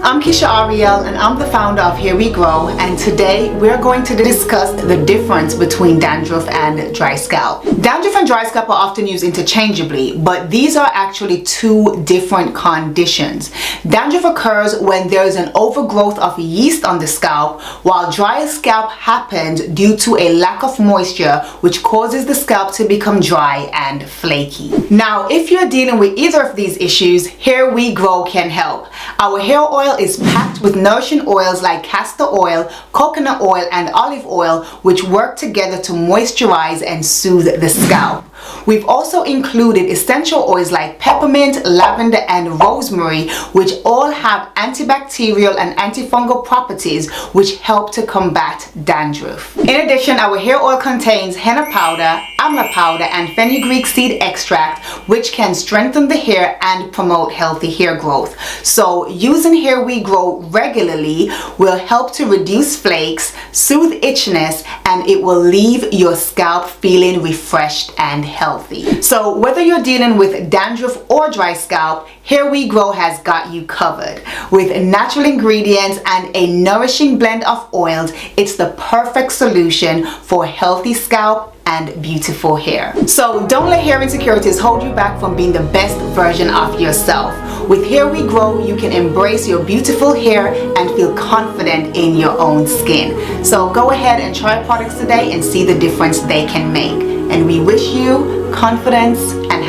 I'm Keisha Ariel and I'm the founder of Here We Grow, and today we're going to discuss the difference between dandruff and dry scalp. Dandruff and dry scalp are often used interchangeably, but these are actually two different conditions. Dandruff occurs when there is an overgrowth of yeast on the scalp, while dry scalp happens due to a lack of moisture, which causes the scalp to become dry and flaky. Now, if you're dealing with either of these issues, Here We Grow can help. Our hair oil is packed with nourishing oils like castor oil, coconut oil, and olive oil, which work together to moisturize and soothe the scalp. We've also included essential oils like peppermint, lavender, and rosemary, which all have antibacterial and antifungal properties which help to combat dandruff. In addition, our hair oil contains henna powder, amla powder, and fenugreek seed extract, which can strengthen the hair and promote healthy hair growth. So using Here We Grow regularly will help to reduce flakes, soothe itchiness, and it will leave your scalp feeling refreshed and healthy. So whether you're dealing with dandruff or dry scalp, Here We Grow has got you covered. With natural ingredients and a nourishing blend of oils, it's the perfect solution for healthy scalp and beautiful hair. So don't let hair insecurities hold you back from being the best version of yourself. With Here We Grow, you can embrace your beautiful hair and feel confident in your own skin. So go ahead and try products today and see the difference they can make. And we wish you confidence and